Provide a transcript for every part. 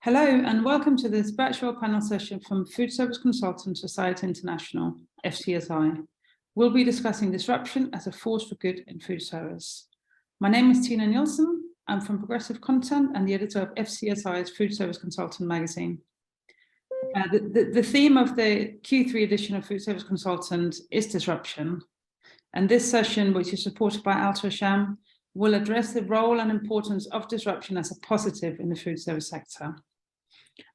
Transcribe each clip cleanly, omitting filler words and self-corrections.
Hello and welcome to this virtual panel session from Foodservice Consultant Society International, FCSI. We'll be discussing disruption as a force for good in food service. My name is Tina Nielsen. I'm from Progressive Content and the editor of FCSI's Foodservice Consultant magazine. The theme of the Q3 edition of Foodservice Consultant is disruption. And this session, which is supported by Alto-Shaam, will address the role and importance of disruption as a positive in the food service sector.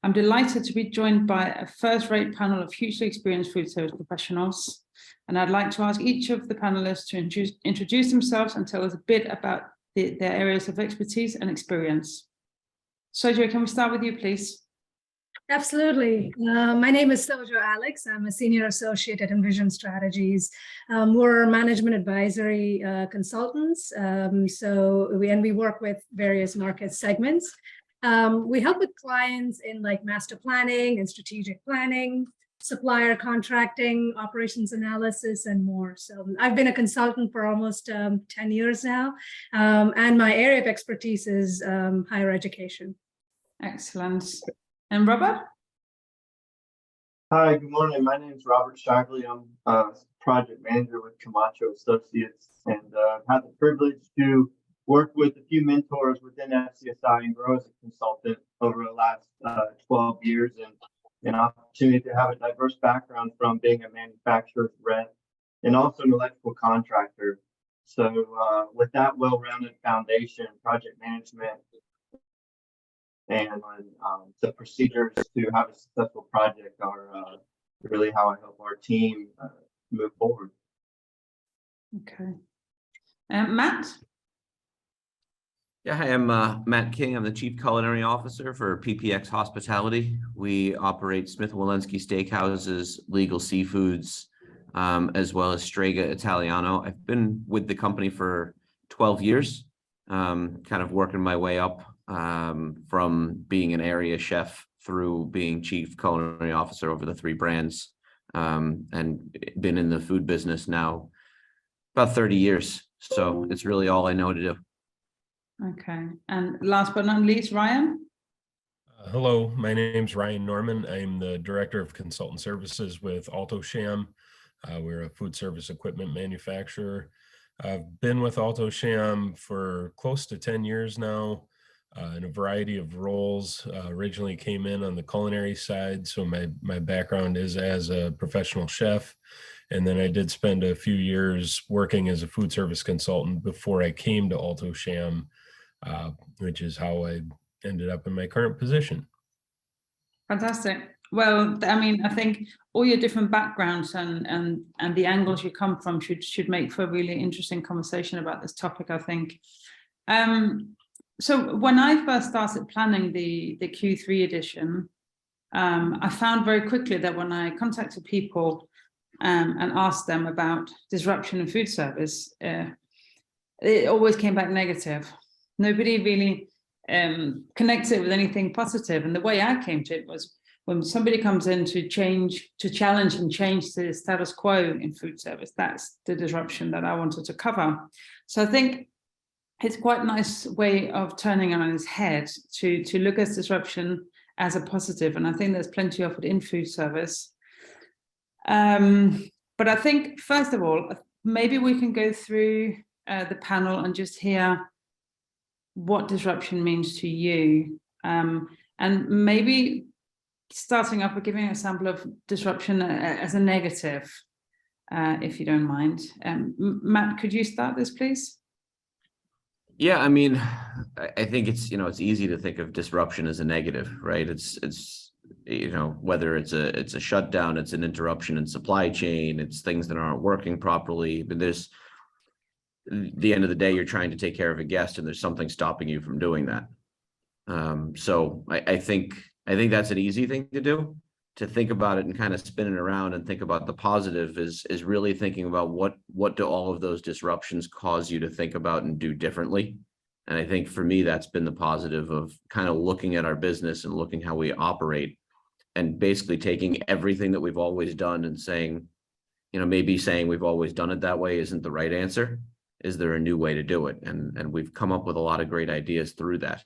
I'm delighted to be joined by a first-rate panel of hugely experienced food service professionals, and I'd like to ask each of the panelists to introduce themselves and tell us a bit about their areas of expertise and experience. Sojo, can we start with you, please? Absolutely. My name is Sojo Alex. I'm a senior associate at Envision Strategies. We're management advisory consultants. We work with various market segments. We help with clients in like master planning and strategic planning, supplier contracting, operations analysis, and more. So I've been a consultant for almost 10 years now, and my area of expertise is higher education. Excellent. And Robert? Hi, good morning. My name is Robert Shively. I'm a project manager with Camacho Associates, and I've had the privilege to work with a few mentors within FCSI and grow as a consultant over the last 12 years, and an opportunity to have a diverse background from being a manufacturer's rep and also an electrical contractor. So with that well-rounded foundation, project management, and the procedures to have a successful project are really how I help our team move forward. Okay. Matt? Yeah, hi, I'm Matt King. I'm the Chief Culinary Officer for PPX Hospitality. We operate Smith & Wollensky Steakhouses, Legal Seafoods, as well as Strega Italiano. I've been with the company for 12 years, kind of working my way up from being an area chef through being Chief Culinary Officer over the 3 brands, and been in the food business now about 30 years. So it's really all I know to do. Okay, and last but not least, Ryan? Hello, my name's Ryan Norman. I'm the Director of Consultant Services with Alto-Shaam. We're a food service equipment manufacturer. I've been with Alto-Shaam for close to 10 years now in a variety of roles. Originally came in on the culinary side, so my background is as a professional chef. And then I did spend a few years working as a food service consultant before I came to Alto-Shaam, which is how I ended up in my current position. Fantastic. Well, I mean, I think all your different backgrounds and the angles you come from should make for a really interesting conversation about this topic, I think. So when I first started planning the Q3 edition, I found very quickly that when I contacted people and asked them about disruption in food service, it always came back negative. Nobody really connects it with anything positive. And the way I came to it was when somebody comes in to challenge and change the status quo in food service, that's the disruption that I wanted to cover. So I think it's quite a nice way of turning on its head to look at disruption as a positive. And I think there's plenty of it in food service. But I think, first of all, maybe we can go through the panel and just hear what disruption means to you. And maybe starting off with giving an example of disruption as a negative, if you don't mind. Matt, could you start this, please? Yeah, I mean, I think it's easy to think of disruption as a negative, right? It's whether it's a shutdown, it's an interruption in supply chain, it's things that aren't working properly. But there's the end of the day, you're trying to take care of a guest, and there's something stopping you from doing that. So I think that's an easy thing to do. To think about it and kind of spin it around and think about the positive is really thinking about what do all of those disruptions cause you to think about and do differently. And I think for me, that's been the positive of kind of looking at our business and looking how we operate and basically taking everything that we've always done and saying, maybe saying we've always done it that way isn't the right answer. Is there a new way to do it? And we've come up with a lot of great ideas through that.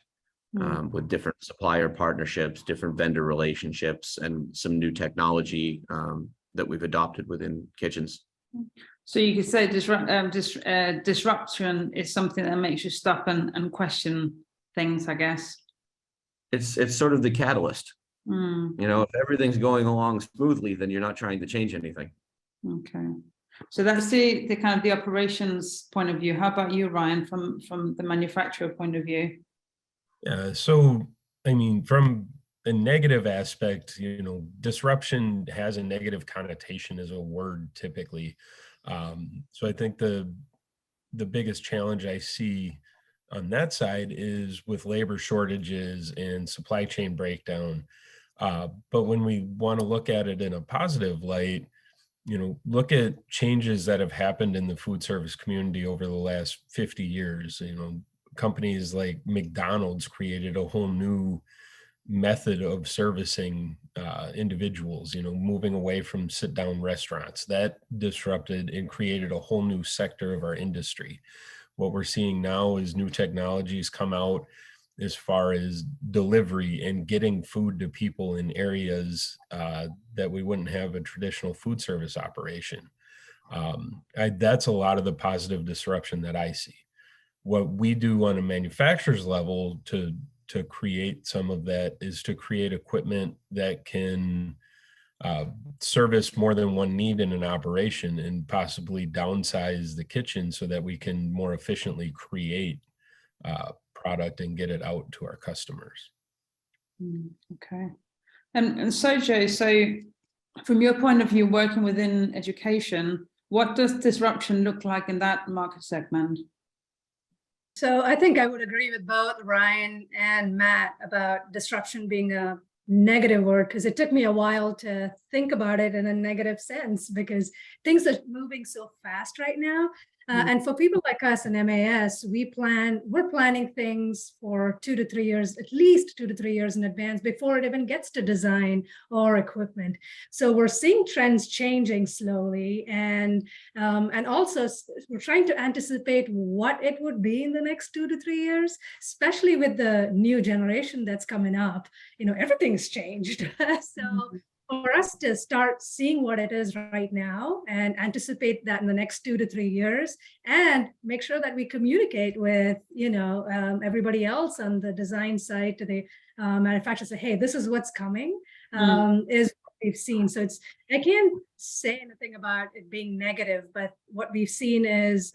with different supplier partnerships, different vendor relationships, and some new technology that we've adopted within kitchens. So you could say disruption is something that makes you stop and question things, I guess. It's sort of the catalyst. Mm. You know, if everything's going along smoothly, then you're not trying to change anything. Okay. So that's the kind of the operations point of view. How about you, Ryan, from the manufacturer point of view? Yeah, so I mean, from a negative aspect, you know, disruption has a negative connotation as a word typically. So I think the biggest challenge I see on that side is with labor shortages and supply chain breakdown. But when we want to look at it in a positive light, you know, look at changes that have happened in the food service community over the last 50 years. You know, companies like McDonald's created a whole new method of servicing individuals, you know, moving away from sit-down restaurants. That disrupted and created a whole new sector of our industry. What we're seeing now is new technologies come out as far as delivery and getting food to people in areas that we wouldn't have a traditional food service operation. That's a lot of the positive disruption that I see. What we do on a manufacturer's level to create some of that is to create equipment that can service more than one need in an operation and possibly downsize the kitchen so that we can more efficiently create product and get it out to our customers. Okay. And so, Joe, so from your point of view, working within education, what does disruption look like in that market segment? So I think I would agree with both Ryan and Matt about disruption being a negative word, because it took me a while to think about it in a negative sense, because things are moving so fast right now. And for people like us in MAS, we're planning things for 2 to 3 years, at least 2 to 3 years in advance before it even gets to design or equipment. So we're seeing trends changing slowly, and also we're trying to anticipate what it would be in the next 2 to 3 years, especially with the new generation that's coming up. You know, everything's changed. So for us to start seeing what it is right now and anticipate that in the next 2 to 3 years, and make sure that we communicate with, you know, everybody else on the design side to the manufacturers, say, hey, this is what's coming, is what we've seen. So I can't say anything about it being negative, but what we've seen is,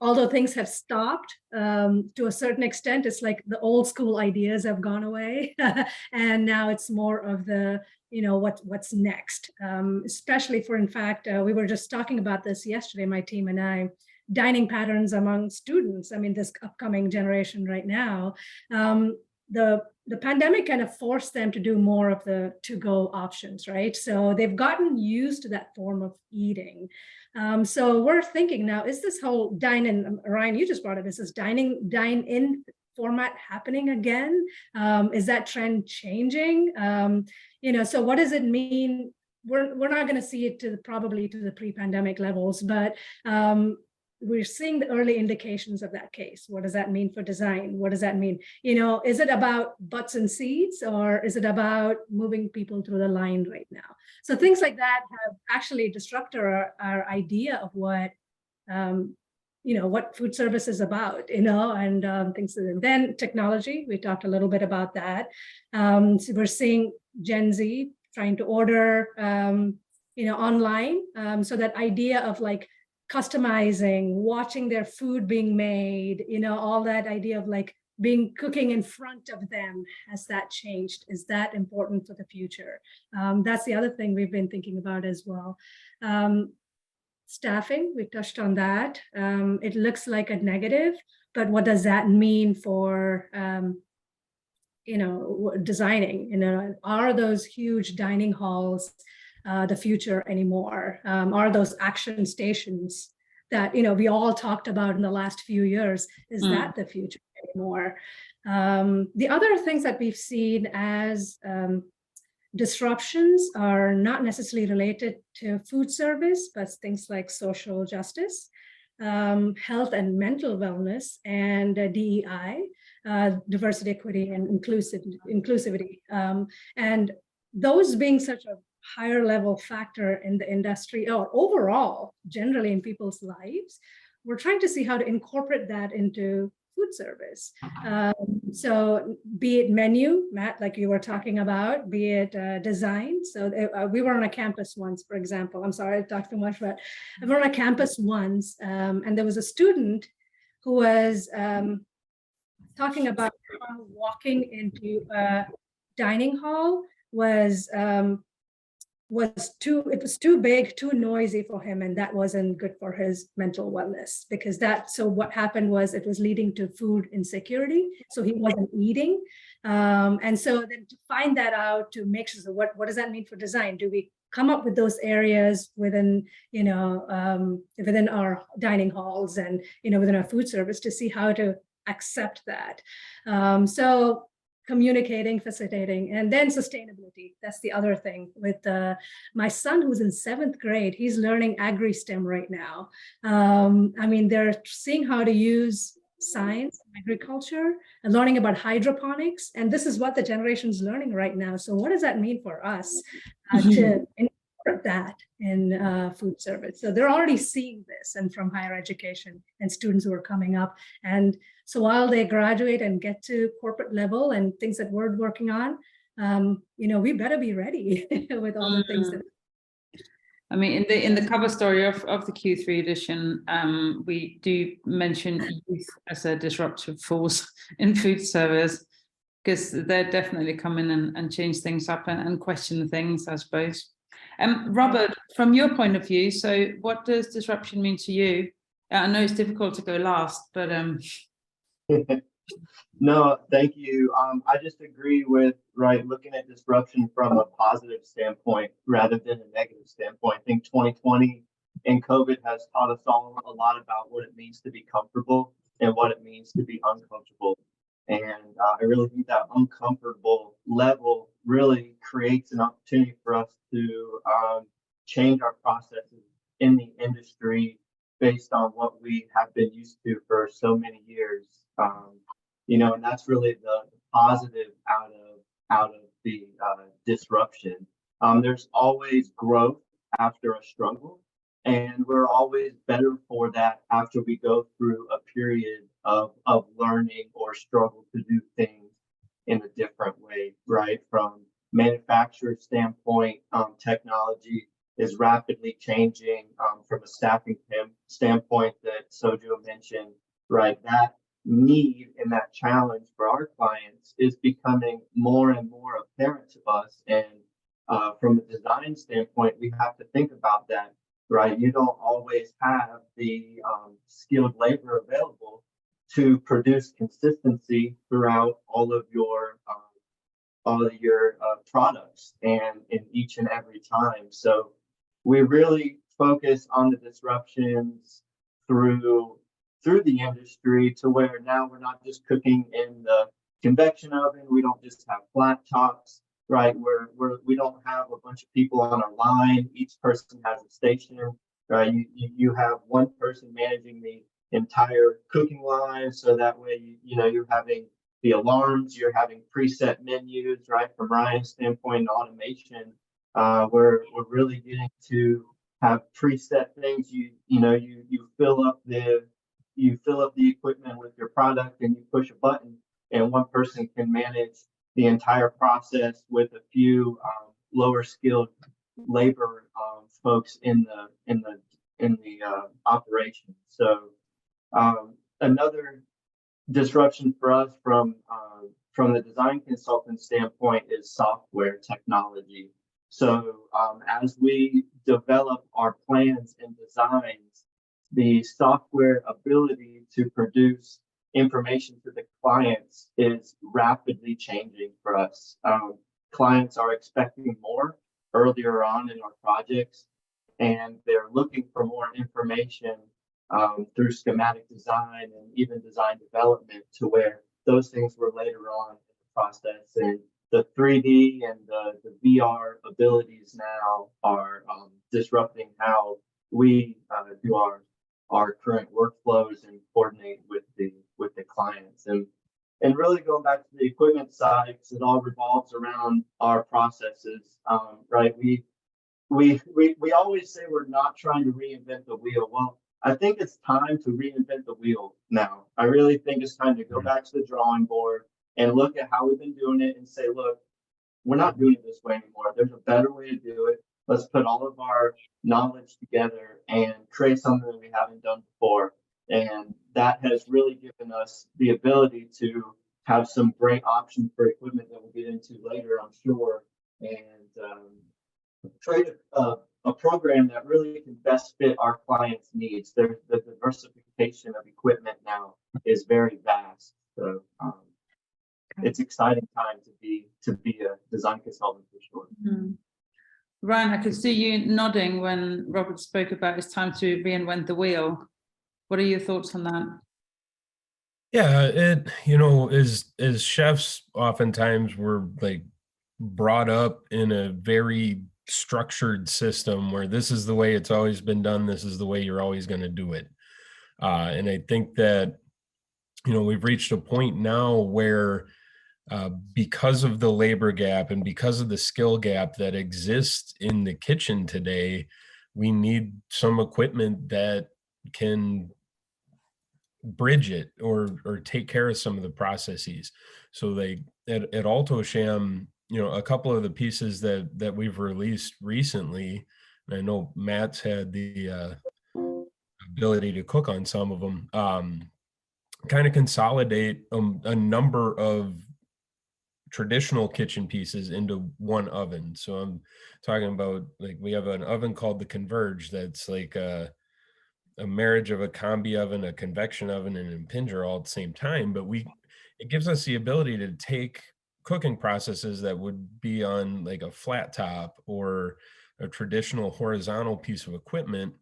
although things have stopped to a certain extent, it's like the old school ideas have gone away. And now it's more of the, you know, what's next, especially for, in fact, we were just talking about this yesterday, my team and I, dining patterns among students. I mean, this upcoming generation right now, the pandemic kind of forced them to do more of the to-go options, right? So they've gotten used to that form of eating. So we're thinking now, is this whole dine-in, Ryan, you just brought it, is this dine-in format happening again? Is that trend changing? You know, so what does it mean? We're not going to see it probably to the pre-pandemic levels, but we're seeing the early indications of that case. What does that mean for design? What does that mean? You know, is it about butts and seats, or is it about moving people through the line right now? So things like that have actually disrupted our idea of what, you know, what food service is about, you know, and things. And then technology, we talked a little bit about that. So we're seeing Gen Z trying to order, you know, online. So that idea of like customizing, watching their food being made, you know, all that idea of like cooking in front of them, has that changed? Is that important for the future? That's the other thing we've been thinking about as well. Staffing, we touched on that. It looks like a negative, but what does that mean for, you know, designing? You know, are those huge dining halls the future anymore? Are those action stations that, you know, we all talked about in the last few years, is that the future anymore? The other things that we've seen as disruptions are not necessarily related to food service, but things like social justice, health and mental wellness, and DEI. diversity, equity, and inclusivity. And those being such a higher level factor in the industry or overall, generally in people's lives, we're trying to see how to incorporate that into food service. So be it menu, Matt, like you were talking about, be it design. So we were on a campus once, for example. I'm sorry I talked too much, but we were on a campus once, and there was a student who was talking about how walking into a dining hall was too big, too noisy for him, and that wasn't good for his mental wellness, because so what happened was it was leading to food insecurity, so he wasn't eating. And so then to find that out, to make sure, so what does that mean for design? Do we come up with those areas within, within our dining halls and, within our food service, to see how to accept that? So communicating, facilitating, and then sustainability. That's the other thing. With my son, who's in 7th grade, he's learning agri-STEM right now. I mean, they're seeing how to use science, agriculture, and learning about hydroponics. And this is what the generation's learning right now. So what does that mean for us to incorporate that in food service? So they're already seeing this, and from higher education and students who are coming up. And so while they graduate and get to corporate level and things that we're working on, we better be ready with all the things that. I mean, in the cover story of the Q3 edition, we do mention youth as a disruptive force in food service, because they're definitely come in and change things up and question things, I suppose. Robert, from your point of view, so what does disruption mean to you? I know it's difficult to go last, but No, thank you. I just agree with looking at disruption from a positive standpoint rather than a negative standpoint. I think 2020 and COVID has taught us all a lot about what it means to be comfortable and what it means to be uncomfortable. And I really think that uncomfortable level really creates an opportunity for us to change our processes in the industry based on what we have been used to for so many years. And that's really the positive out of the disruption. There's always growth after a struggle, and we're always better for that after we go through a period of learning or struggle to do things in a different way, right? From manufacturer standpoint, technology is rapidly changing. From a staffing standpoint that Sojo mentioned, right? That need and that challenge for our clients is becoming more and more apparent to us. And from a design standpoint, we have to think about that, right? You don't always have the skilled labor available to produce consistency throughout all of your products and in each and every time. So we really focus on the disruptions through the industry, to where now we're not just cooking in the convection oven. We don't just have flat tops, right? We don't have a bunch of people on our line. Each person has a station, right? You have one person managing the entire cooking line, so that way you're having the alarms, you're having preset menus, right? From Ryan's standpoint, automation, we're really getting to have preset things. You fill up the equipment with your product, and you push a button, and one person can manage the entire process with a few lower skilled labor folks in the operation. So another disruption for us from the design consultant standpoint is software technology. So as we develop our plans and designs, the software ability to produce information to the clients is rapidly changing for us. Clients are expecting more earlier on in our projects, and they're looking for more information through schematic design and even design development, to where those things were later on in the process. And the 3D and the VR abilities now are disrupting how we do our current workflows and coordinate with the clients. And really going back to the equipment side, because it all revolves around our processes, right? We always say we're not trying to reinvent the wheel. Well, I think it's time to reinvent the wheel now. I really think it's time to go back to the drawing board and look at how we've been doing it and say, look, we're not doing it this way anymore. There's a better way to do it. Let's put all of our knowledge together and create something that we haven't done before. And that has really given us the ability to have some great options for equipment that we'll get into later, I'm sure, and create a program that really can best fit our clients' needs. The diversification of equipment now is very vast. So it's exciting time to be a design consultant for sure. Mm. Ryan, I could see you nodding when Robert spoke about it's time to reinvent the wheel. What are your thoughts on that? Yeah, it, you know, as chefs, oftentimes we're like brought up in a very structured system where this is the way it's always been done. This is the way you're always going to do it. And I think that, you know, we've reached a point now where because of the labor gap and because of the skill gap that exists in the kitchen today, we need some equipment that can bridge it or take care of some of the processes. So they at Alto-Shaam, you know, a couple of the pieces that we've released recently, and I know Matt's had the ability to cook on some of them, kind of consolidate a number of traditional kitchen pieces into one oven. So I'm talking about, like, we have an oven called the Converge that's like a marriage of a combi oven, a convection oven, and an impinger all at the same time. But it gives us the ability to take cooking processes that would be on like a flat top or a traditional horizontal piece of equipment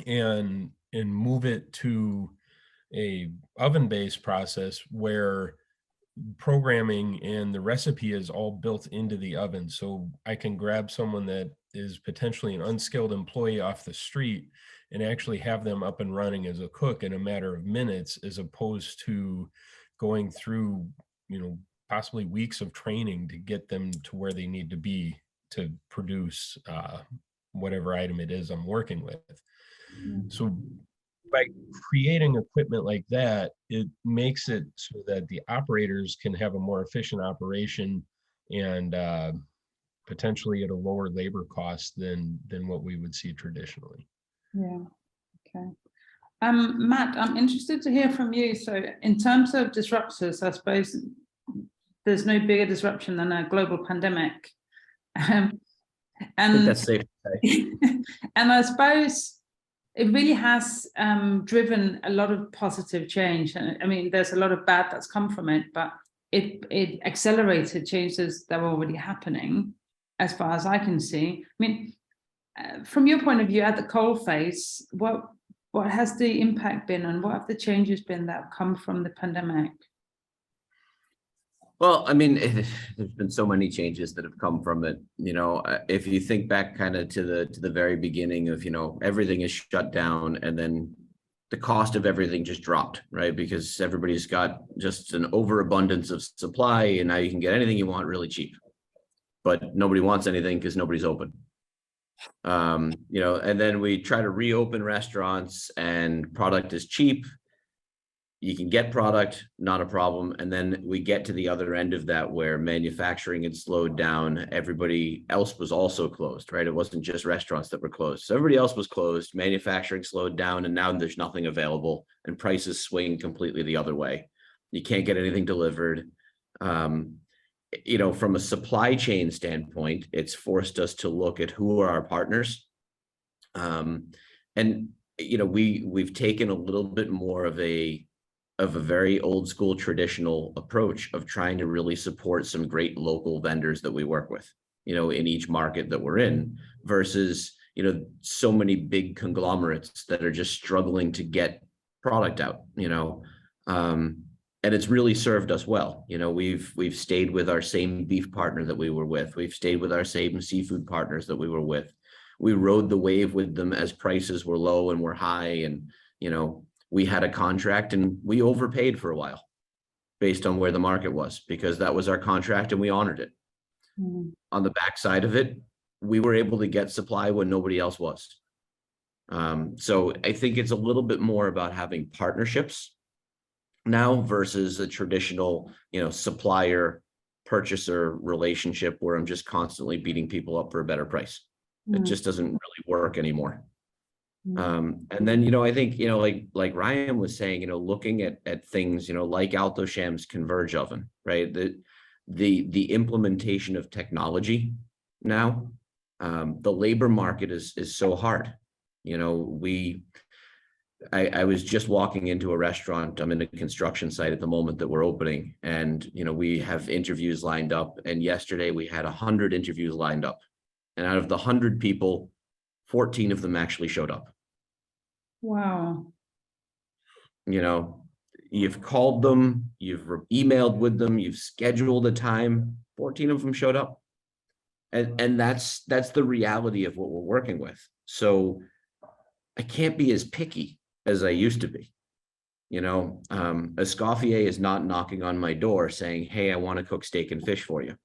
and move it to a oven-based process where programming and the recipe is all built into the oven. So I can grab someone that is potentially an unskilled employee off the street and actually have them up and running as a cook in a matter of minutes, as opposed to going through, you know, possibly weeks of training to get them to where they need to be to produce whatever item it is I'm working with. So by creating equipment like that, it makes it so that the operators can have a more efficient operation and potentially at a lower labor cost than what we would see traditionally. Yeah, okay. Matt, I'm interested to hear from you. So in terms of disruptors, I suppose there's no bigger disruption than a global pandemic. And I think that's safe to say. And I suppose it really has driven a lot of positive change. I mean, there's a lot of bad that's come from it, but it accelerated changes that were already happening, as far as I can see. I mean, from your point of view at the coalface, what has the impact been, and what have the changes been that have come from the pandemic? Well, I mean, there's been so many changes that have come from it. You know, if you think back kind of to the very beginning of, you know, everything is shut down, and then the cost of everything just dropped, right? Because everybody's got just an overabundance of supply, and now you can get anything you want really cheap. But nobody wants anything because nobody's open. You know, and then we try to reopen restaurants, and product is cheap. You can get product, not a problem. And then we get to the other end of that where manufacturing had slowed down. Everybody else was also closed, right? It wasn't just restaurants that were closed. So everybody else was closed, manufacturing slowed down, and now there's nothing available, and prices swing completely the other way. You can't get anything delivered. You know, from a supply chain standpoint, it's forced us to look at who are our partners. And, you know, we've taken a little bit more of a very old school traditional approach of trying to really support some great local vendors that we work with, you know, in each market that we're in, versus, you know, so many big conglomerates that are just struggling to get product out, you know. And it's really served us well. You know, we've stayed with our same beef partner that we were with. We've stayed with our same seafood partners that we were with. We rode the wave with them as prices were low and were high, and, you know, we had a contract and we overpaid for a while. based on where the market was, because that was our contract and we honored it. Mm. On the backside of it, we were able to get supply when nobody else was. So I think it's a little bit more about having partnerships now versus a traditional, supplier purchaser relationship where I'm just constantly beating people up for a better price. It just doesn't really work anymore. And then, I think, like Ryan was saying, looking at things, like Alto-Shaam's Converge oven, right? The implementation of technology now, the labor market is so hard. I was just walking into a restaurant. I'm in a construction site at the moment that we're opening, and we have interviews lined up. And yesterday we had 100 interviews lined up, and out of the 100 people, 14 of them actually showed up. Wow. You've called them, you've emailed with them, you've scheduled a time. 14 of them showed up, and that's the reality of what we're working with. So I can't be as picky as I used to be. Escoffier is not knocking on my door saying, hey, I want to cook steak and fish for you.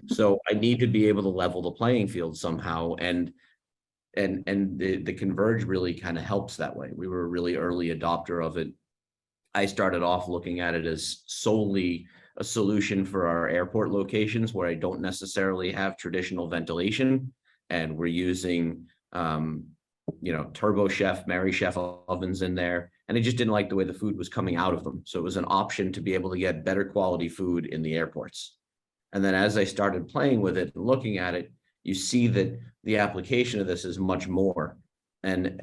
So I need to be able to level the playing field somehow. And the Converge really kind of helps that way. We were a really early adopter of it. I started off looking at it as solely a solution for our airport locations where I don't necessarily have traditional ventilation. And we're using, Turbo Chef, Mary Chef ovens in there. And I just didn't like the way the food was coming out of them. So it was an option to be able to get better quality food in the airports. And then as I started playing with it and looking at it, you see that the application of this is much more. And,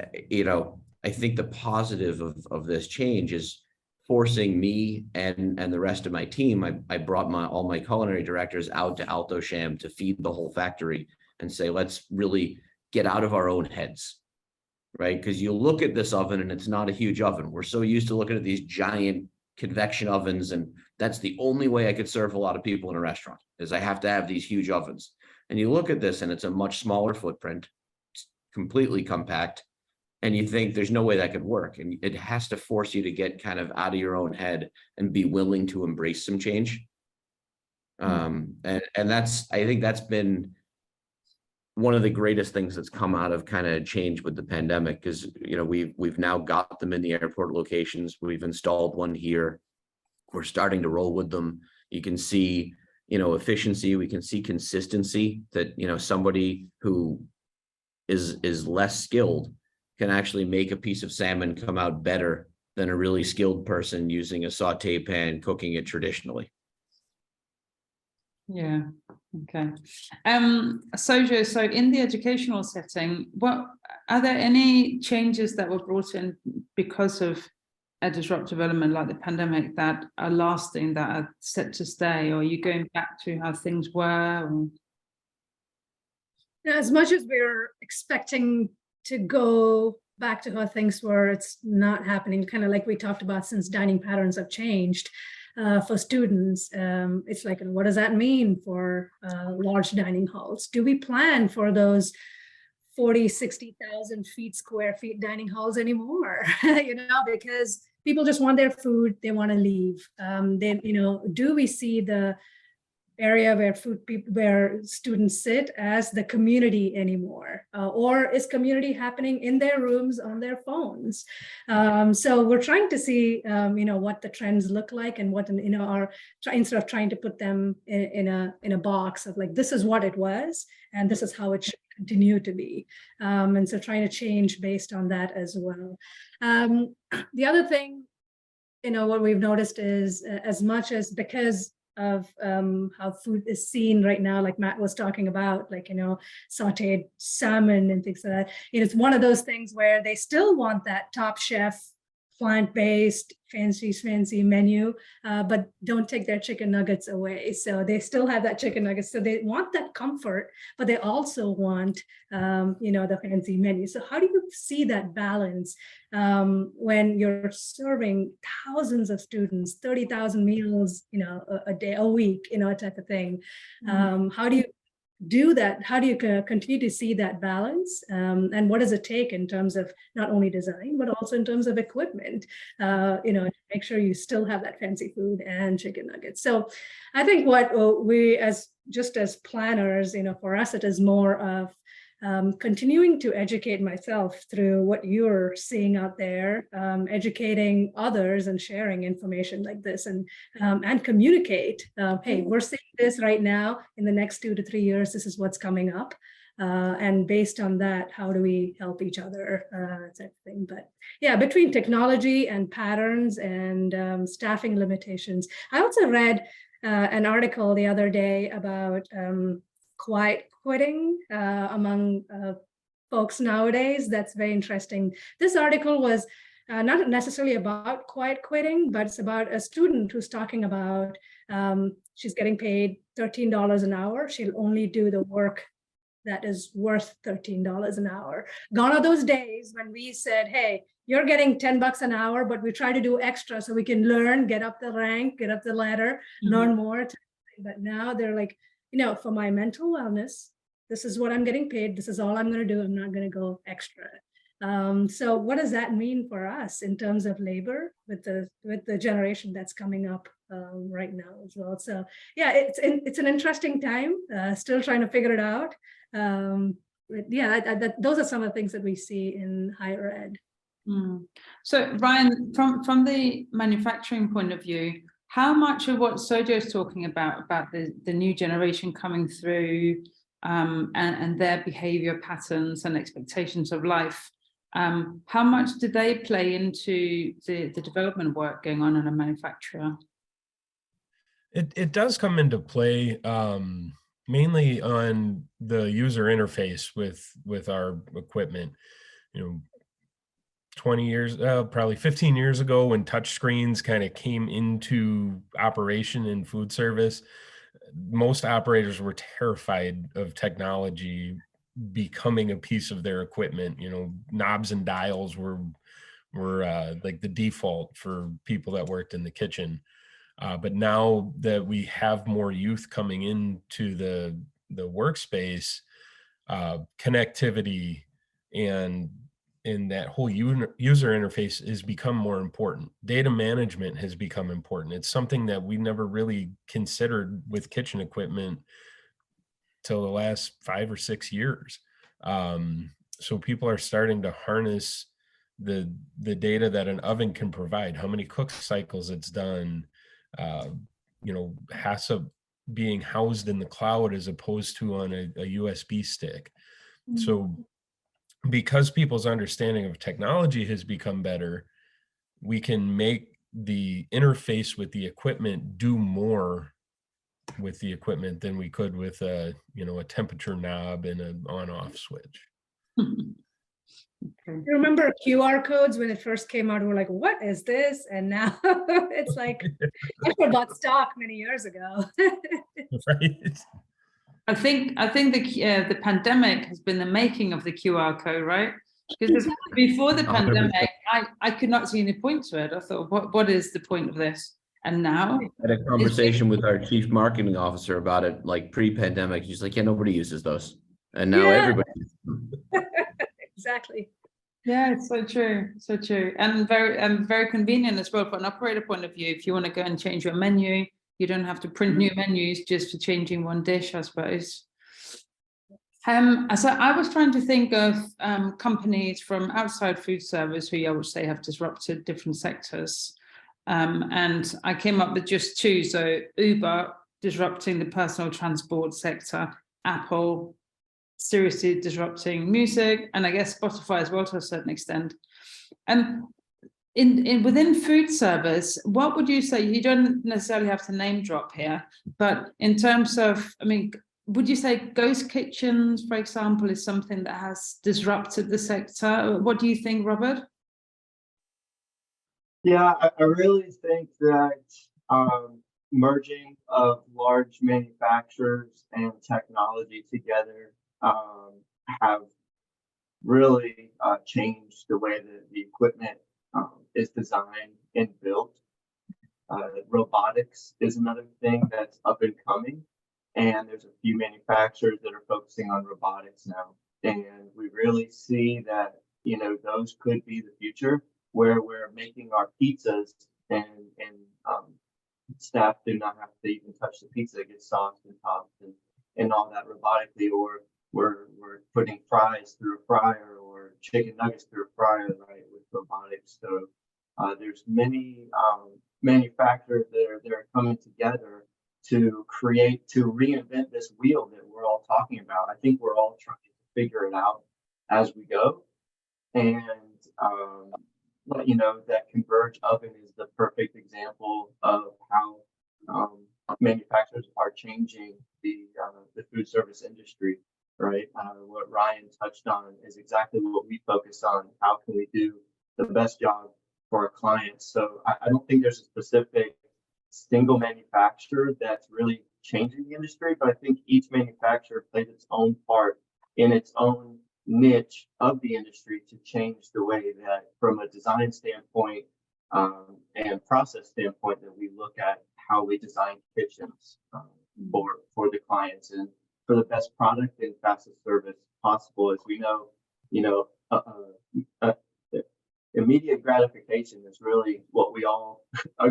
I think the positive of this change is forcing me and the rest of my team. I brought all my culinary directors out to Alto-Shaam to feed the whole factory and say, let's really get out of our own heads, right? Because you look at this oven and it's not a huge oven. We're so used to looking at these giant convection ovens, and that's the only way I could serve a lot of people in a restaurant, is I have to have these huge ovens. And you look at this and it's a much smaller footprint, it's completely compact, and you think there's no way that could work. And it has to force you to get kind of out of your own head and be willing to embrace some change. And I think that's been one of the greatest things that's come out of kind of change with the pandemic, is, we've now got them in the airport locations. We've installed one here. We're starting to roll with them. You can see, efficiency. We can see consistency, that, somebody who is less skilled can actually make a piece of salmon come out better than a really skilled person using a saute pan cooking it traditionally. Yeah. Okay. Sojo, so in the educational setting, are there any changes that were brought in because of a disruptive element like the pandemic that are lasting, that are set to stay, or are you going back to how things were? Or? As much as we're expecting to go back to how things were, it's not happening. Kind of like we talked about, since dining patterns have changed for students. It's like, what does that mean for large dining halls? Do we plan for those 40, 60,000 square feet dining halls anymore? Because people just want their food, they want to leave. Do we see the area where students sit as the community anymore, or is community happening in their rooms on their phones? So we're trying to see what the trends look like, and what instead of trying to put them in a box of like, this is what it was and this is how it should continue to be, and so trying to change based on that as well. The other thing, what we've noticed is, as much as because of how food is seen right now, like Matt was talking about, like, sauteed salmon and things like that. It's one of those things where they still want that Top Chef, plant-based, fancy menu, but don't take their chicken nuggets away. So they still have that chicken nuggets. So they want that comfort, but they also want, the fancy menu. So how do you see that balance when you're serving thousands of students, 30,000 meals, a day, a week, type of thing? How do you do that? How do you continue to see that balance? And what does it take in terms of not only design, but also in terms of equipment, to make sure you still have that fancy food and chicken nuggets. So I think what we as planners, for us, it is more of continuing to educate myself through what you're seeing out there, educating others and sharing information like this, and communicate. Hey, we're seeing this right now. In the next 2 to 3 years, this is what's coming up. And based on that, how do we help each other, type of thing. But yeah, between technology and patterns and staffing limitations. I also read an article the other day about quiet quitting among folks nowadays. That's very interesting. This article was not necessarily about quiet quitting, but it's about a student who's talking about she's getting paid $13 an hour. She'll only do the work that is worth $13 an hour. Gone are those days when we said, hey, you're getting $10 an hour, but we try to do extra so we can learn, get up the rank, get up the ladder, learn more. But now they're like, for my mental wellness, this is what I'm getting paid. This is all I'm going to do. I'm not going to go extra. So what does that mean for us in terms of labor with the generation that's coming up right now as well? So yeah, it's an interesting time. Still trying to figure it out. But yeah, those are some of the things that we see in higher ed. So Ryan, from the manufacturing point of view, how much of what Sojo is talking about the new generation coming through and their behavior patterns and expectations of life, how much do they play into the development work going on in a manufacturer? It does come into play mainly on the user interface with our equipment. 20 years, probably 15 years ago, when touch screens kind of came into operation in food service, most operators were terrified of technology becoming a piece of their equipment. Knobs and dials were like the default for people that worked in the kitchen. But now that we have more youth coming into the workspace, connectivity and that whole user interface has become more important. Data management has become important. It's something that we never really considered with kitchen equipment till the last 5 or 6 years. So people are starting to harness the data that an oven can provide, how many cook cycles it's done, HACCP being housed in the cloud as opposed to on a USB stick. So because people's understanding of technology has become better, we can make the interface with the equipment do more with the equipment than we could with a temperature knob and an on-off switch. You remember QR codes when it first came out? We're like, what is this? And now it's like, I bought stock many years ago. Right. I think the pandemic has been the making of the QR code, right? Because before the pandemic, I could not see any point to it. I thought, what is the point of this? And now I had a conversation with our chief marketing officer about it, like pre-pandemic. He's like, yeah, nobody uses those. And now everybody uses them. Exactly. Yeah, it's so true. So true. And very convenient as well from an operator point of view. If you want to go and change your menu, you don't have to print new menus just for changing one dish, I suppose. So I was trying to think of companies from outside food service who I would say have disrupted different sectors. And I came up with just 2. So Uber disrupting the personal transport sector, Apple seriously disrupting music, and I guess Spotify as well to a certain extent. Within food service, what would you say? You don't necessarily have to name drop here, but in terms of, would you say ghost kitchens, for example, is something that has disrupted the sector? What do you think, Robert? Yeah, I really think that merging of large manufacturers and technology together have really changed the way that the equipment is designed and built. Robotics is another thing that's up and coming, and there's a few manufacturers that are focusing on robotics now. And we really see that, those could be the future, where we're making our pizzas and staff do not have to even touch the pizza, it gets sauced and topped and all that robotically, or we're putting fries through a fryer or chicken nuggets through a fryer, right, with robotics. So there's many manufacturers that are coming together to reinvent this wheel that we're all talking about. I think we're all trying to figure it out as we go. And that converged oven is the perfect example of how manufacturers are changing the food service industry, right? What Ryan touched on is exactly what we focus on. How can we do the best job for our clients? So I don't think there's a specific single manufacturer that's really changing the industry, but I think each manufacturer plays its own part in its own niche of the industry to change the way that, from a design standpoint and process standpoint, that we look at how we design kitchens for the clients and for the best product and fastest service possible. As we know, immediate gratification is really what we all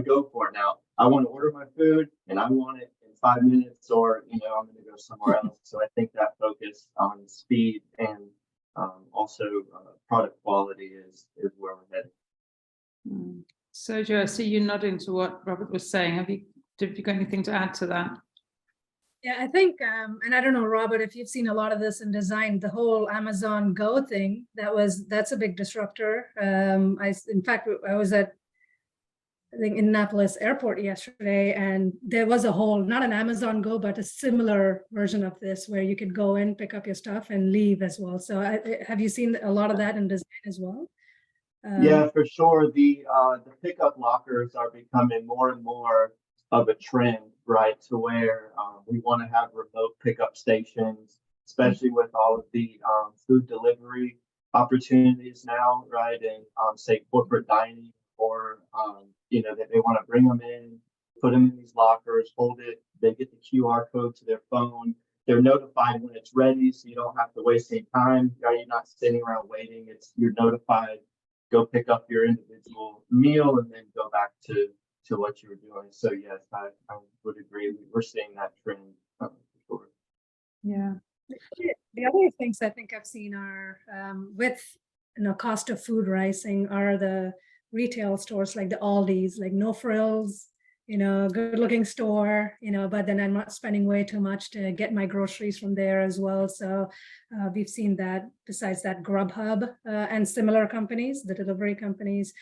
go for now. I want to order my food and I want it in 5 minutes, or I'm going to go somewhere else. So I think that focus on speed and also product quality is where we're headed. Sergio, I see you nodding to what Robert was saying. Have you got anything to add to that? Yeah, I think, and I don't know, Robert, if you've seen a lot of this in design, the whole Amazon Go thing, that's a big disruptor. In fact, I was at, I think, Indianapolis Airport yesterday, and there was a whole, not an Amazon Go, but a similar version of this where you could go in, pick up your stuff and leave as well. So have you seen a lot of that in design as well? Yeah, for sure. The pickup lockers are becoming more and more of a trend, right? To where we want to have remote pickup stations, especially with all of the food delivery opportunities now, right? And say corporate dining, or that they want to bring them in, put them in these lockers, hold it. They get the QR code to their phone. They're notified when it's ready, so you don't have to waste any time. Right? You're not sitting around waiting. You're notified. Go pick up your individual meal and then go back to what you were doing. So yes, I would agree. We're seeing that trend for sure. Yeah. The other things I think I've seen are with cost of food rising are the retail stores like the Aldi's, like no frills, good looking store, but then I'm not spending way too much to get my groceries from there as well. So we've seen that. Besides that, Grubhub and similar companies, the delivery companies.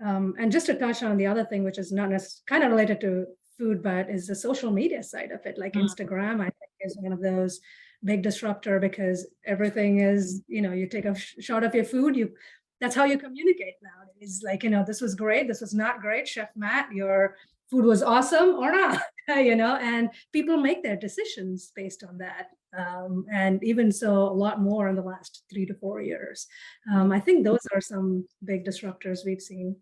And just to touch on the other thing, which is not necessarily kind of related to food, but is the social media side of it, like Instagram, I think is one of those big disruptor, because everything is, you take a shot of your food, that's how you communicate nowadays. Like, this was great, this was not great, Chef Matt, your food was awesome or not, and people make their decisions based on that. And even so, a lot more in the last 3 to 4 years. I think those are some big disruptors we've seen.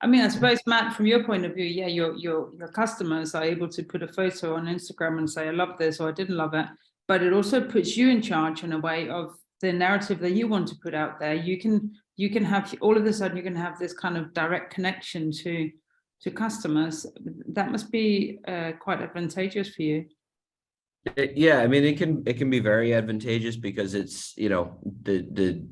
I mean, I suppose, Matt, from your point of view, yeah, your customers are able to put a photo on Instagram and say, I love this, or I didn't love it. But it also puts you in charge in a way of the narrative that you want to put out there. You can have, all of a sudden, you can have this kind of direct connection to customers. That must be quite advantageous for you. Yeah, I mean, it can be very advantageous, because it's, the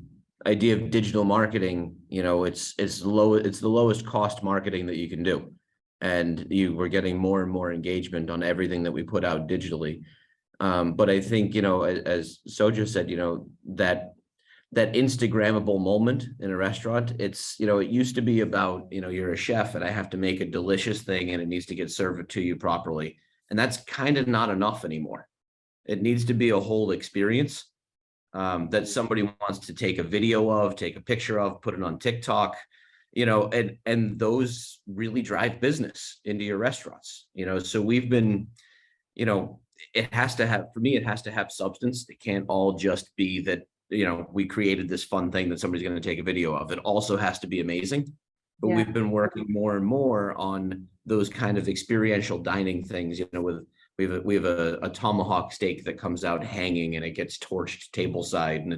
idea of digital marketing, it's the lowest cost marketing that you can do. And we're getting more and more engagement on everything that we put out digitally. But I think, as Sojo said, that Instagrammable moment in a restaurant, it used to be about, you're a chef and I have to make a delicious thing and it needs to get served to you properly. And that's kind of not enough anymore. It needs to be a whole experience that somebody wants to take a video of, take a picture of, put it on TikTok, and those really drive business into your restaurants. So we've been, it has to have, for me, it has to have substance. It can't all just be that, we created this fun thing that somebody's going to take a video of. It also has to be amazing. But we've been working more and more on those kind of experiential dining things, with we have a tomahawk steak that comes out hanging and it gets torched table side, and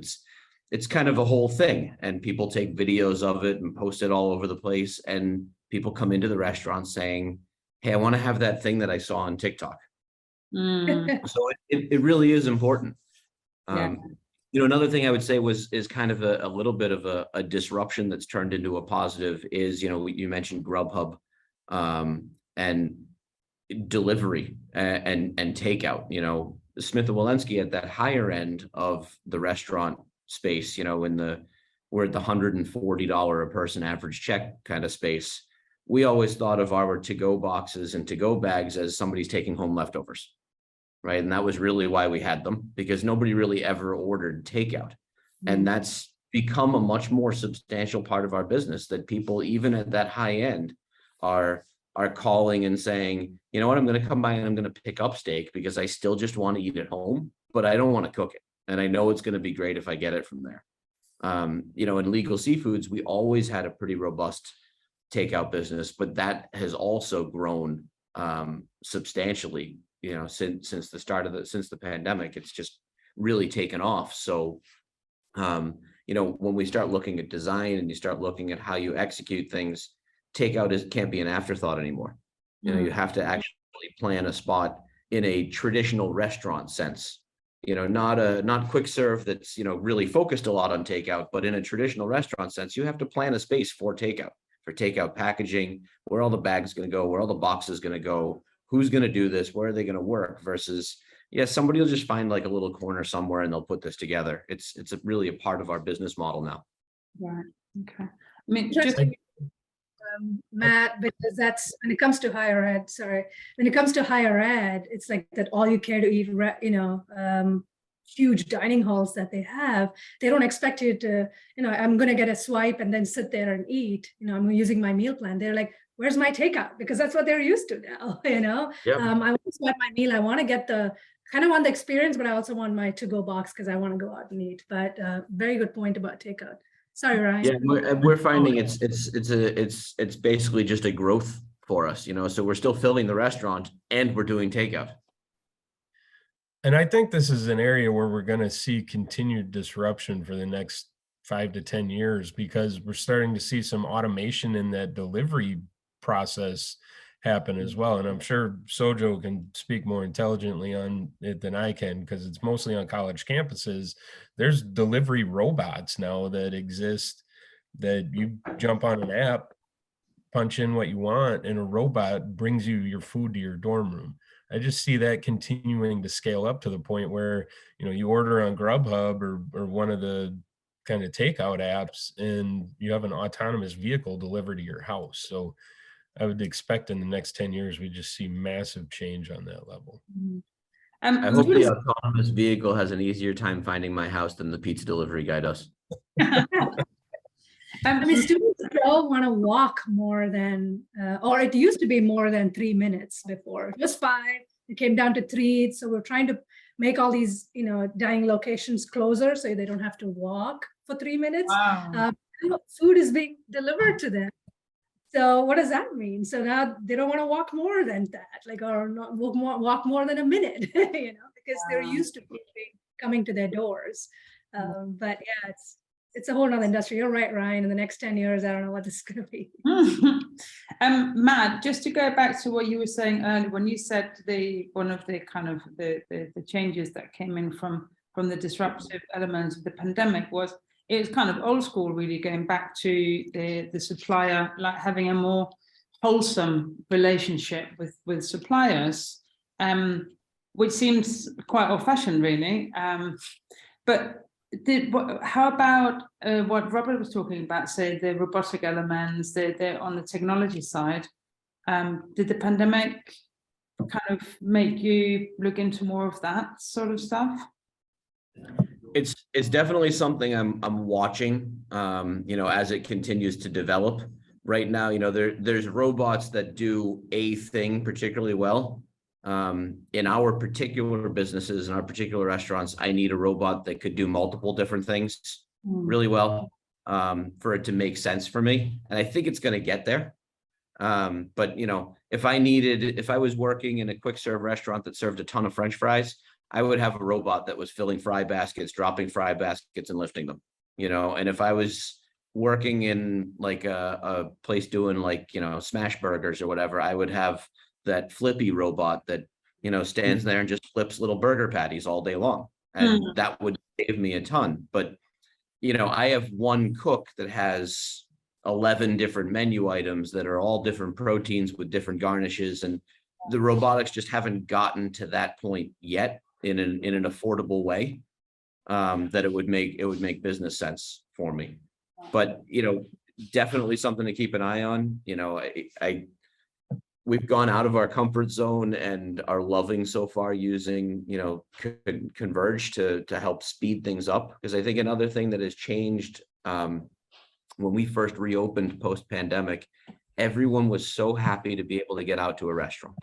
it's kind of a whole thing, and people take videos of it and post it all over the place, and people come into the restaurant saying, hey, I want to have that thing that I saw on TikTok. So it really is important. Yeah. You know, another thing I would say is kind of a little bit of a disruption that's turned into a positive is, you know, you mentioned Grubhub, and delivery and takeout. You know, Smith & Wollensky at that higher end of the restaurant space, you know, we're at the $140 a person average check kind of space. We always thought of our to-go boxes and to-go bags as somebody's taking home leftovers, right? And that was really why we had them, because nobody really ever ordered takeout. And that's become a much more substantial part of our business, that people, even at that high end, are calling and saying, you know what, I'm going to come by and I'm going to pick up steak because I still just want to eat at home, but I don't want to cook it. And I know it's going to be great if I get it from there. You know, in legal seafoods, we always had a pretty robust takeout business, but that has also grown substantially, you know, since the pandemic. It's just really taken off. So, you know, when we start looking at design and you start looking at how you execute things, takeout can't be an afterthought anymore. You know, you have to actually plan a spot in a traditional restaurant sense. You know, not quick serve that's, you know, really focused a lot on takeout, but in a traditional restaurant sense, you have to plan a space for takeout packaging, where all the bags going to go, where all the boxes going to go, who's going to do this, where are they going to work, versus, yeah, somebody will just find like a little corner somewhere and they'll put this together. It's really a part of our business model now. Right. Okay. I mean, Matt, because that's when it comes to higher ed. Sorry, when it comes to higher ed, it's like that all you care to eat, you know, huge dining halls that they have. They don't expect you to, you know, I'm going to get a swipe and then sit there and eat. You know, I'm using my meal plan. They're like, where's my takeout? Because that's what they're used to now. You know, I want to swipe my meal. I want to get the experience, but I also want my to-go box because I want to go out and eat. But very good point about takeout. Sorry, Ryan. Yeah, we're finding it's basically just a growth for us, you know, so we're still filling the restaurant and we're doing takeout. And I think this is an area where we're going to see continued disruption for the next 5 to 10 years, because we're starting to see some automation in that delivery process happen as well. And I'm sure Sojo can speak more intelligently on it than I can, because it's mostly on college campuses. There's delivery robots now that exist that you jump on an app, punch in what you want, and a robot brings you your food to your dorm room. I just see that continuing to scale up to the point where, you know, you order on Grubhub or one of the kind of takeout apps, and you have an autonomous vehicle delivered to your house. So I would expect in the next 10 years, we just see massive change on that level. I hope the autonomous vehicle has an easier time finding my house than the pizza delivery guy does. I mean, students still want to walk more than, or it used to be more than 3 minutes before. It was 5, it came down to 3. So we're trying to make all these, you know, dining locations closer so they don't have to walk for 3 minutes. Wow. Food is being delivered to them. So what does that mean? So now they don't want to walk more than that, like, or not walk more than a minute, you know, because they're used to food coming to their doors. But yeah, it's a whole nother industry. You're right, Ryan. In the next 10 years, I don't know what this is going to be. Matt, just to go back to what you were saying earlier, when you said one of the kind of the changes that came in from the disruptive elements of the pandemic was, it was kind of old school, really, going back to the supplier, like having a more wholesome relationship with suppliers, which seems quite old-fashioned, really. But how about what Robert was talking about, say the robotic elements, they're on the technology side? Did the pandemic kind of make you look into more of that sort of stuff? It's definitely something I'm watching, you know, as it continues to develop. Right now, you know, there's robots that do a thing particularly well. In our particular businesses, in our particular restaurants, I need a robot that could do multiple different things really well, for it to make sense for me. And I think it's going to get there. But you know, if I was working in a quick serve restaurant that served a ton of French fries, I would have a robot that was filling fry baskets, dropping fry baskets, and lifting them. You know, and if I was working in like a place doing like, you know, smash burgers or whatever, I would have that flippy robot that, you know, stands there and just flips little burger patties all day long. And that would save me a ton. But, you know, I have one cook that has 11 different menu items that are all different proteins with different garnishes. And the robotics just haven't gotten to that point yet in an affordable way, that it would make business sense for me. But, you know, definitely something to keep an eye on. You know, we've gone out of our comfort zone and are loving so far using, you know, Converge to help speed things up. Because I think another thing that has changed, when we first reopened post-pandemic, everyone was so happy to be able to get out to a restaurant,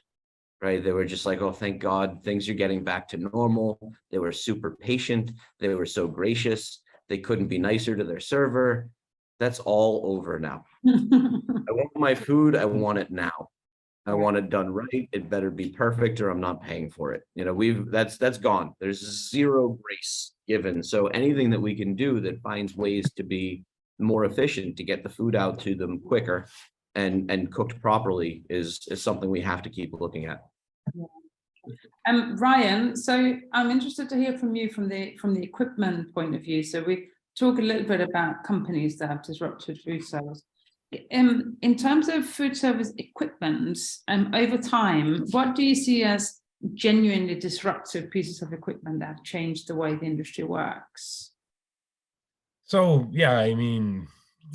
right? They were just like, oh, thank God, things are getting back to normal. They were super patient. They were so gracious. They couldn't be nicer to their server. That's all over now. I want my food. I want it now. I want it done right. It better be perfect or I'm not paying for it. You know, that's gone. There's zero grace given. So anything that we can do that finds ways to be more efficient to get the food out to them quicker and cooked properly is something we have to keep looking at. Ryan, so I'm interested to hear from you from the equipment point of view. So we talk a little bit about companies that have disrupted food service. In terms of food service equipment, over time, what do you see as genuinely disruptive pieces of equipment that have changed the way the industry works? So yeah, I mean,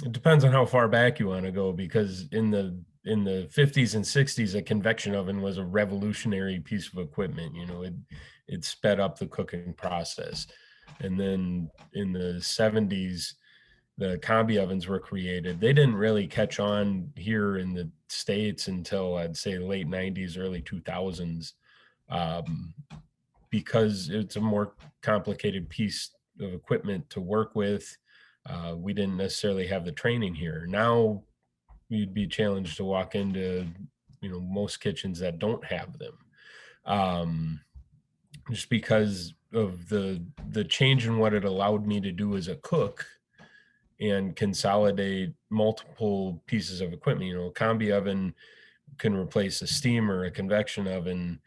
it depends on how far back you want to go, because in the 50s and 60s, a convection oven was a revolutionary piece of equipment. You know, it sped up the cooking process. And then in the 70s, the combi ovens were created. They didn't really catch on here in the States until I'd say late 90s, early 2000s, because it's a more complicated piece of equipment to work with. We didn't necessarily have the training here. Now you'd be challenged to walk into, you know, most kitchens that don't have them, just because of the change in what it allowed me to do as a cook and consolidate multiple pieces of equipment. You know, a combi oven can replace a steamer, a convection oven.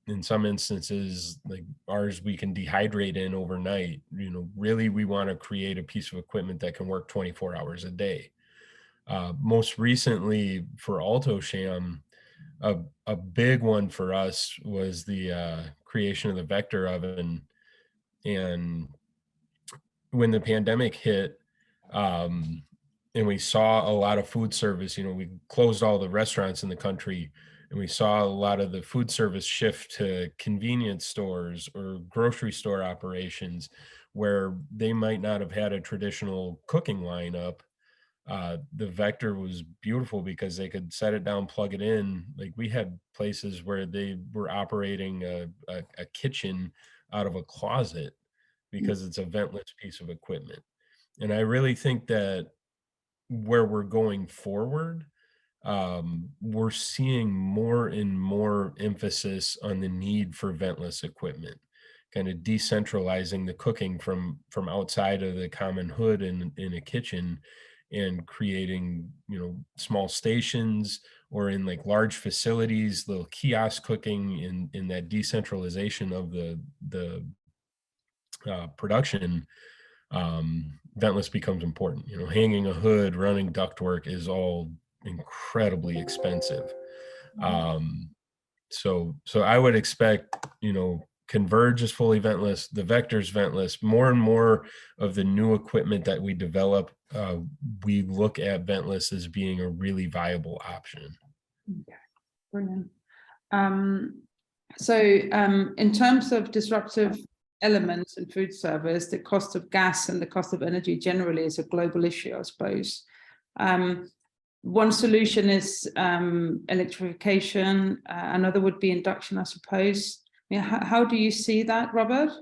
In some instances, like ours, we can dehydrate in overnight. You know, really, we want to create a piece of equipment that can work 24 hours a day. Most recently for Alto-Shaam, a big one for us was the creation of the vector oven. And when the pandemic hit, and we saw a lot of food service, you know, we closed all the restaurants in the country, and we saw a lot of the food service shift to convenience stores or grocery store operations where they might not have had a traditional cooking lineup. The vector was beautiful because they could set it down, plug it in. Like we had places where they were operating a kitchen out of a closet because it's a ventless piece of equipment. And I really think that where we're going forward, we're seeing more and more emphasis on the need for ventless equipment, kind of decentralizing the cooking from outside of the common hood in a kitchen, and creating, you know, small stations or in like large facilities, little kiosk cooking in that decentralization of the production. Ventless becomes important. You know, hanging a hood, running ductwork is all incredibly expensive. So I would expect, you know, Converge is fully ventless, the Vector's ventless. More and more of the new equipment that we develop, we look at ventless as being a really viable option. Okay, brilliant. So in terms of disruptive elements in food service, the cost of gas and the cost of energy generally is a global issue, I suppose. One solution is electrification. Another would be induction, I suppose. I mean, how do you see that, Robert?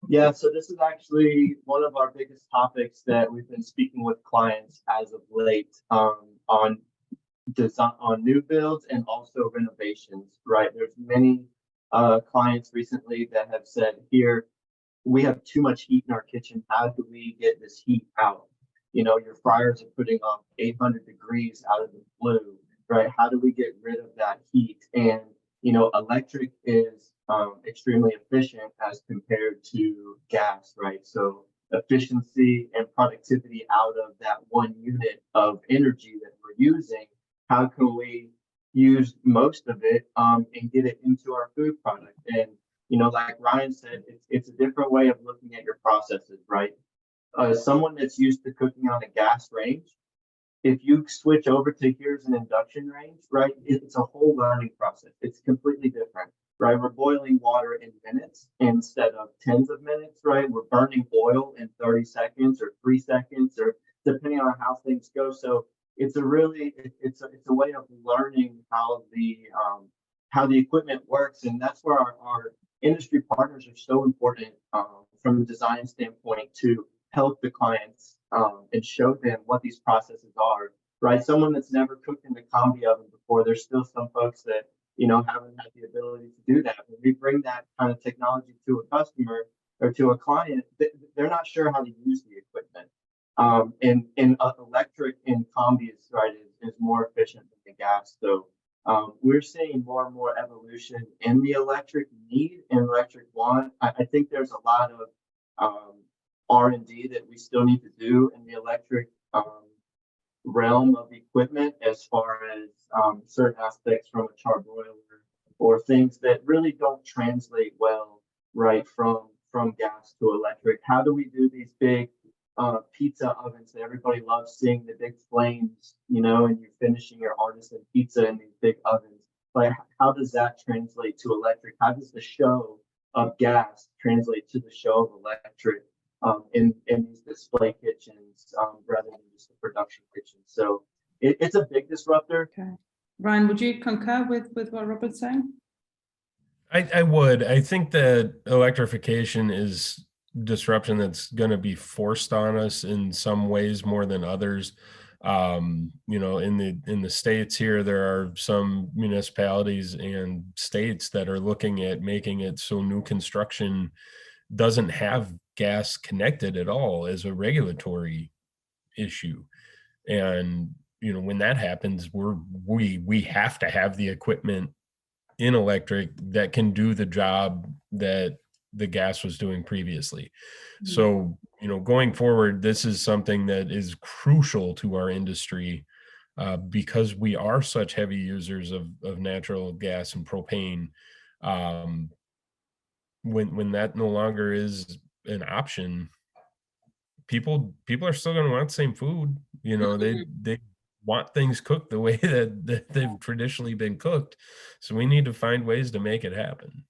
Yeah, so this is actually one of our biggest topics that we've been speaking with clients as of late. design, on new builds and also renovations, right? There's many clients recently that have said, here, we have too much heat in our kitchen. How do we get this heat out? You know, your fryers are putting off 800 degrees out of the blue, right? How do we get rid of that heat? And, you know, electric is extremely efficient as compared to gas, right? So efficiency and productivity out of that one unit of energy that we're using, how can we use most of it and get it into our food product? And, you know, like Ryan said, it's a different way of looking at your processes, right? Someone that's used to cooking on a gas range, if you switch over to here's an induction range, right, it's a whole learning process. It's completely different, right? We're boiling water in minutes instead of tens of minutes, right? We're burning oil in 30 seconds or 3 seconds, or depending on how things go. So it's a really, it's a way of learning how the equipment works. And that's where our industry partners are so important from a design standpoint to help the clients and show them what these processes are, right? Someone that's never cooked in the combi oven before, there's still some folks that, you know, haven't had the ability to do that. When we bring that kind of technology to a customer or to a client, they're not sure how to use the equipment. And electric in combi is, right, is more efficient than the gas. So we're seeing more and more evolution in the electric need and electric want. I think there's a lot of R&D that we still need to do in the electric realm of equipment, as far as certain aspects from a charbroiler or things that really don't translate well, right, from gas to electric. How do we do these big pizza ovens that everybody loves seeing, the big flames, you know, and you're finishing your artisan pizza in these big ovens? Like, how does that translate to electric? How does the show of gas translate to the show of electric in these display kitchens rather than just the production kitchen? So it's a big disruptor. Okay. Ryan, would you concur with what Robert's saying? I would. I think that electrification is disruption that's going to be forced on us in some ways more than others. You know, in the states here, there are some municipalities and states that are looking at making it so new construction doesn't have gas connected at all as a regulatory issue. And, you know, when that happens, we have to have the equipment in electric that can do the job that the gas was doing previously. Mm-hmm. So, you know, going forward, this is something that is crucial to our industry because we are such heavy users of natural gas and propane. When that no longer is an option, people are still going to want the same food. You know, they want things cooked the way that they've traditionally been cooked. So we need to find ways to make it happen.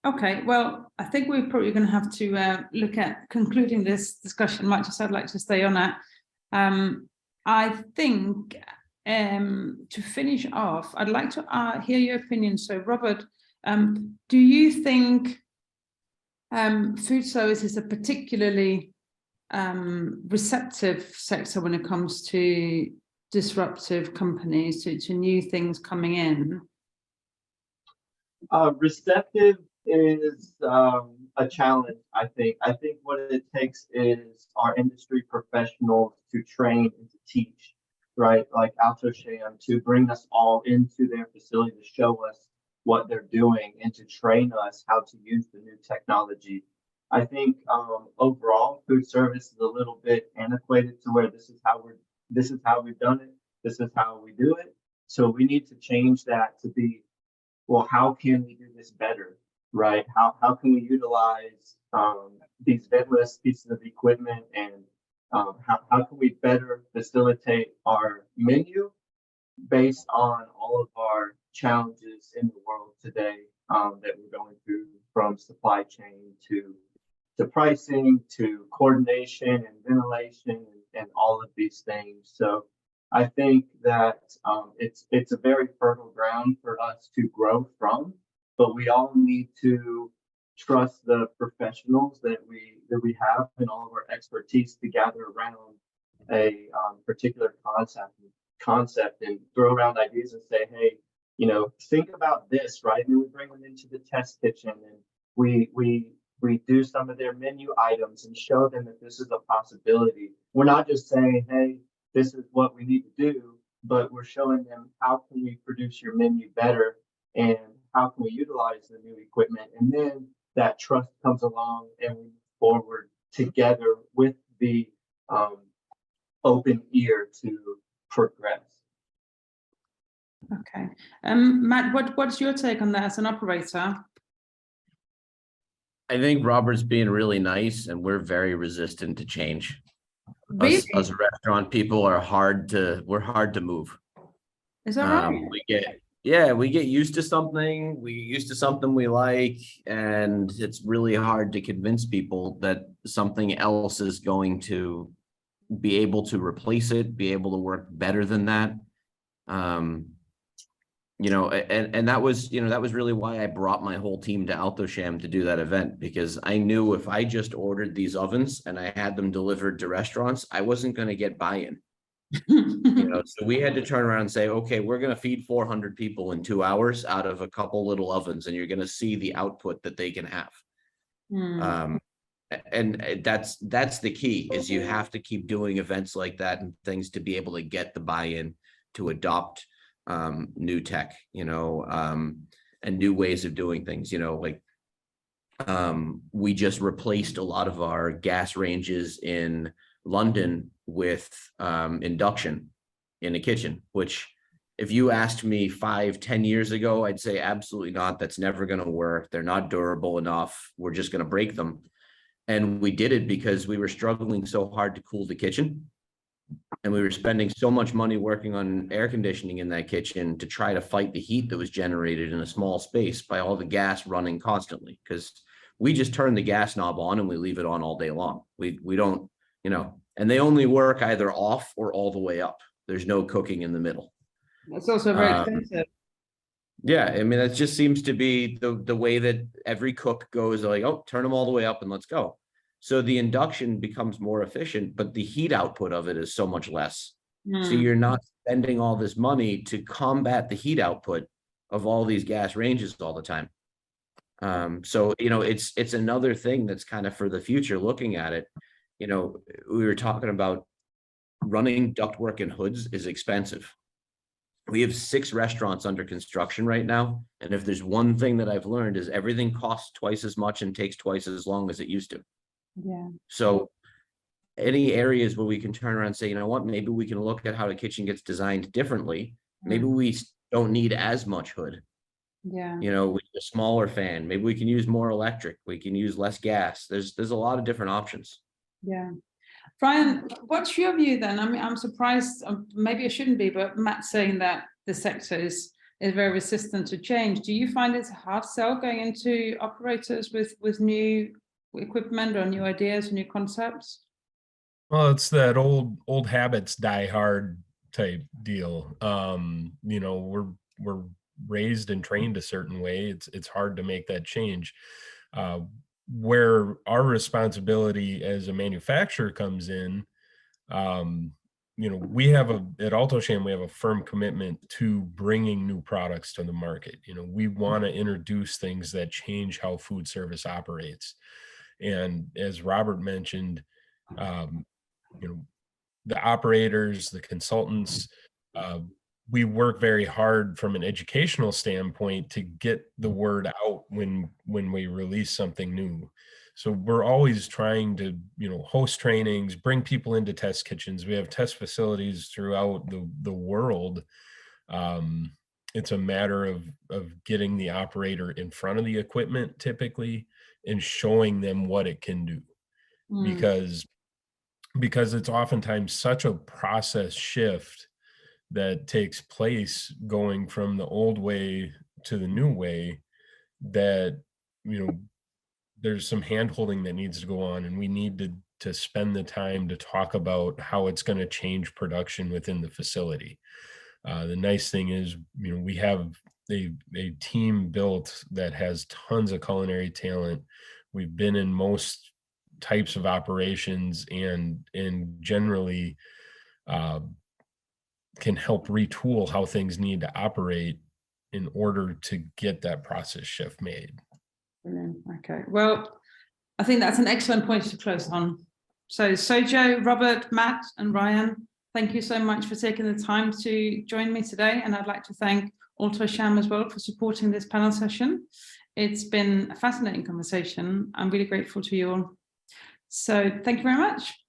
Okay, well, I think we're probably going to have to look at concluding this discussion. Much as I'd like to stay on that, I think to finish off, I'd like to hear your opinion. So, Robert, do you think food service is a particularly receptive sector when it comes to disruptive companies, to new things coming in? Receptive is a challenge, I think. I think what it takes is our industry professionals to train and to teach, right? Like Alto-Shaam, to bring us all into their facility to show us what they're doing and to train us how to use the new technology. I think overall food service is a little bit antiquated to where this is how we've done it. This is how we do it. So we need to change that to be, well, how can we do this better, right? How can we utilize these ventless pieces of equipment, and how can we better facilitate our menu based on all of our challenges in the world today that we're going through, from supply chain to pricing to coordination and ventilation and all of these things. So I think that it's a very fertile ground for us to grow from, but we all need to trust the professionals that we have and all of our expertise to gather around a particular concept and throw around ideas and say, hey, you know, think about this, right? And then we bring them into the test kitchen and we do some of their menu items and show them that this is a possibility. We're not just saying, hey, this is what we need to do, but we're showing them how can we produce your menu better and how can we utilize the new equipment. And then that trust comes along and we move forward together with the open ear to progress. Okay. Matt, what's your take on that as an operator? I think Robert's being really nice, and we're very resistant to change. Really? Us restaurant people are we're hard to move. Is that right? We get used to something. We used to something we like, and it's really hard to convince people that something else is going to be able to replace it, be able to work better than that. And that was really why I brought my whole team to Alto-Shaam to do that event, because I knew if I just ordered these ovens and I had them delivered to restaurants, I wasn't going to get buy-in. So we had to turn around and say, okay, we're going to feed 400 people in 2 hours out of a couple little ovens, and you're going to see the output that they can have. And that's the key, is you have to keep doing events like that and things to be able to get the buy-in to adopt new tech, and new ways of doing things. We just replaced a lot of our gas ranges in London with induction in a kitchen, which if you asked me 5-10 years ago, I'd say absolutely not. That's never going to work. They're not durable enough. We're just going to break them. And we did it because we were struggling so hard to cool the kitchen. And we were spending so much money working on air conditioning in that kitchen to try to fight the heat that was generated in a small space by all the gas running constantly. Because we just turn the gas knob on and we leave it on all day long. We don't, and they only work either off or all the way up. There's no cooking in the middle. That's also very expensive. Yeah, I mean, that just seems to be the way that every cook goes, like, oh, turn them all the way up and let's go. So the induction becomes more efficient, but the heat output of it is so much less. So you're not spending all this money to combat the heat output of all these gas ranges all the time. So, it's another thing that's kind of for the future looking at it. We were talking about running ductwork and hoods is expensive. We have 6 restaurants under construction right now. And if there's one thing that I've learned is everything costs twice as much and takes twice as long as it used to. Yeah. So any areas where we can turn around and say, you know what, maybe we can look at how the kitchen gets designed differently. Maybe we don't need as much hood. Yeah. With a smaller fan, maybe we can use more electric. We can use less gas. There's a lot of different options. Yeah. Brian, what's your view then? I mean, I'm surprised, maybe I shouldn't be, but Matt's saying that the sector is very resistant to change. Do you find it's a hard sell going into operators with new equipment or new ideas or new concepts? Well, it's that old habits die hard type deal. We're raised and trained a certain way. It's hard to make that change. Where our responsibility as a manufacturer comes in, we have at Alto-Shaam, we have a firm commitment to bringing new products to the market. We want to introduce things that change how food service operates. And as Robert mentioned, the operators, the consultants, we work very hard from an educational standpoint to get the word out when we release something new. So we're always trying to, host trainings, bring people into test kitchens. We have test facilities throughout the world. It's a matter of getting the operator in front of the equipment typically and showing them what it can do. Because it's oftentimes such a process shift that takes place going from the old way to the new way that, there's some hand holding that needs to go on, and we need to spend the time to talk about how it's going to change production within the facility. The nice thing is, we have a team built that has tons of culinary talent. We've been in most types of operations and generally can help retool how things need to operate in order to get that process shift made. Brilliant. Okay, well, I think that's an excellent point to close on. So Sojo, Robert, Matt, and Ryan, thank you so much for taking the time to join me today. And I'd like to thank Alto-Shaam as well for supporting this panel session. It's been a fascinating conversation. I'm really grateful to you all. So thank you very much.